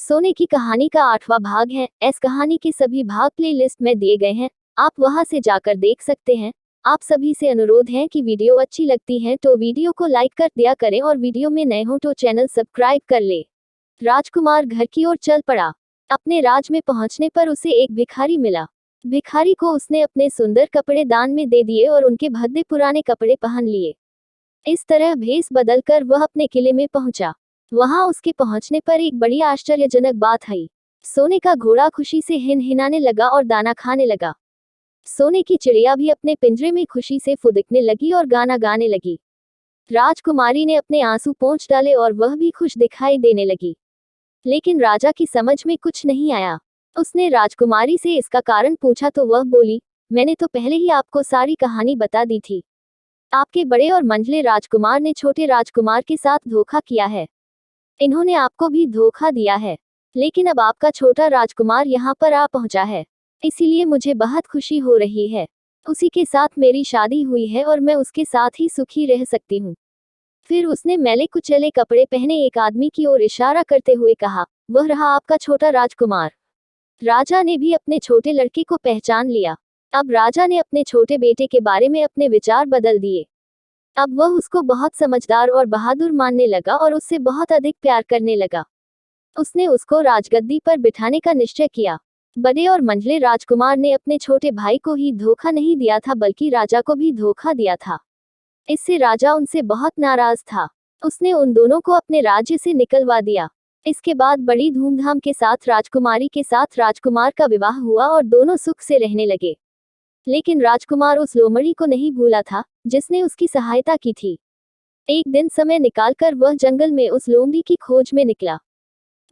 सोने की कहानी का 8वां भाग है। इस कहानी के सभी भाग प्लेलिस्ट में दिए गए हैं, आप वहां से जाकर देख सकते हैं। आप सभी से अनुरोध है कि वीडियो अच्छी लगती है तो वीडियो को लाइक कर दिया करें और वीडियो में नए हो तो चैनल सब्सक्राइब कर ले। राजकुमार घर की ओर चल पड़ा। अपने राज में पहुंचने पर उसे एक भिखारी मिला। भिखारी को उसने अपने सुंदर कपड़े दान में दे दिए और उनके भद्दे पुराने कपड़े पहन लिए। इस तरह भेष बदलकर वह अपने किले में पहुंचा। वहां उसके पहुंचने पर एक बड़ी आश्चर्यजनक बात आई। सोने का घोड़ा खुशी से हिनहिनाने लगा और दाना खाने लगा। सोने की चिड़िया भी अपने पिंजरे में खुशी से फुदकने लगी और गाना गाने लगी। राजकुमारी ने अपने आंसू पोंछ डाले और वह भी खुश दिखाई देने लगी। लेकिन राजा की समझ में कुछ नहीं आया। उसने राजकुमारी से इसका कारण पूछा तो वह बोली, मैंने तो पहले ही आपको सारी कहानी बता दी थी। आपके बड़े और मंझले राजकुमार ने छोटे राजकुमार के साथ धोखा किया है। इन्होंने आपको भी धोखा दिया है। लेकिन अब आपका छोटा राजकुमार यहाँ पर आ पहुंचा है, इसीलिए मुझे बहुत खुशी हो रही है। उसी के साथ मेरी शादी हुई है और मैं उसके साथ ही सुखी रह सकती हूँ। फिर उसने मैले कुचले कपड़े पहने एक आदमी की ओर इशारा करते हुए कहा, वह रहा आपका छोटा राजकुमार। राजा ने भी अपने छोटे लड़के को पहचान लिया। अब राजा ने अपने छोटे बेटे के बारे में अपने विचार बदल दिए। अब वह उसको बहुत समझदार और बहादुर मानने लगा और उससे बहुत अधिक प्यार करने लगा। उसने उसको राजगद्दी पर बिठाने का निश्चय किया। बड़े और मंझले राजकुमार ने अपने छोटे भाई को ही धोखा नहीं दिया था बल्कि राजा को भी धोखा दिया था। इससे राजा उनसे बहुत नाराज था। उसने उन दोनों को अपने राज्य से निकलवा दिया। इसके बाद बड़ी धूमधाम के साथ राजकुमारी के साथ राजकुमार का विवाह हुआ और दोनों सुख से रहने लगे। लेकिन राजकुमार उस लोमड़ी को नहीं भूला था जिसने उसकी सहायता की थी। एक दिन समय निकालकर वह जंगल में उस लोमड़ी की खोज में निकला।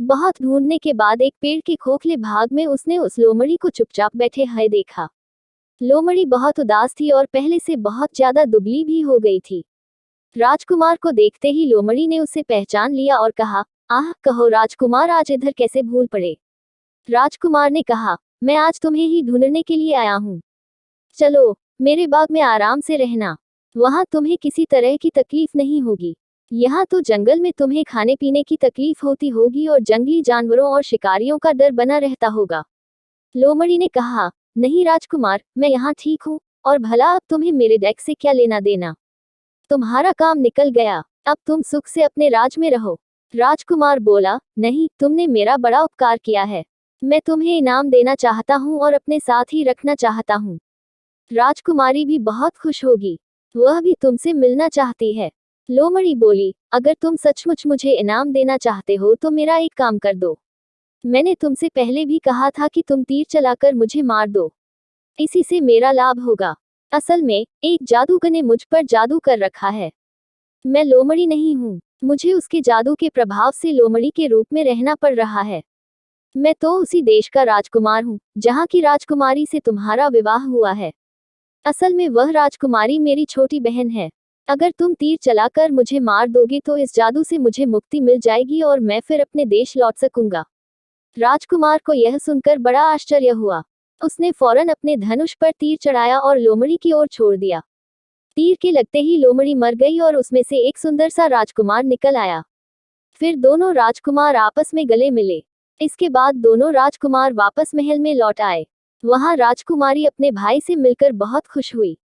बहुत ढूंढने के बाद एक पेड़ के खोखले भाग में उसने उस लोमड़ी को चुपचाप बैठे हुए देखा। लोमड़ी बहुत उदास थी और पहले से बहुत ज्यादा दुबली भी हो गई थी। राजकुमार को देखते ही लोमड़ी ने उसे पहचान लिया और कहा, आह कहो राजकुमार, आज इधर कैसे भूल पड़े। राजकुमार ने कहा, मैं आज तुम्हें ही ढूंढने के लिए आया हूँ। चलो मेरे बाग में आराम से रहना, वहां तुम्हें किसी तरह की तकलीफ नहीं होगी। यहाँ तो जंगल में तुम्हें खाने पीने की तकलीफ होती होगी और जंगली जानवरों और शिकारियों का डर बना रहता होगा। लोमड़ी ने कहा, नहीं राजकुमार, मैं यहाँ ठीक हूँ, और भला अब तुम्हें मेरे डेक से क्या लेना देना। तुम्हारा काम निकल गया, अब तुम सुख से अपने राज में रहो। राजकुमार बोला, नहीं, तुमने मेरा बड़ा उपकार किया है। मैं तुम्हें इनाम देना चाहता हूँ और अपने साथ ही रखना चाहता हूँ। राजकुमारी भी बहुत खुश होगी, वह भी तुमसे मिलना चाहती है। लोमड़ी बोली, अगर तुम सचमुच मुझे इनाम देना चाहते हो तो मेरा एक काम कर दो। मैंने तुमसे पहले भी कहा था कि तुम तीर चलाकर मुझे मार दो, इसी से मेरा लाभ होगा। असल में एक जादूगर ने मुझ पर जादू कर रखा है। मैं लोमड़ी नहीं हूँ, मुझे उसके जादू के प्रभाव से लोमड़ी के रूप में रहना पड़ रहा है। मैं तो उसी देश का राजकुमार हूँ जहाँ की राजकुमारी से तुम्हारा विवाह हुआ है। असल में वह राजकुमारी मेरी छोटी बहन है। अगर तुम तीर चलाकर मुझे मार दोगे तो इस जादू से मुझे मुक्ति मिल जाएगी और मैं फिर अपने देश लौट सकूंगा। राजकुमार को यह सुनकर बड़ा आश्चर्य हुआ। उसने फौरन अपने धनुष पर तीर चढ़ाया और लोमड़ी की ओर छोड़ दिया। तीर के लगते ही लोमड़ी मर गई और उसमें से एक सुंदर सा राजकुमार निकल आया। फिर दोनों राजकुमार आपस में गले मिले। इसके बाद दोनों राजकुमार वापस महल में लौट आए। वहां राजकुमारी अपने भाई से मिलकर बहुत खुश हुई।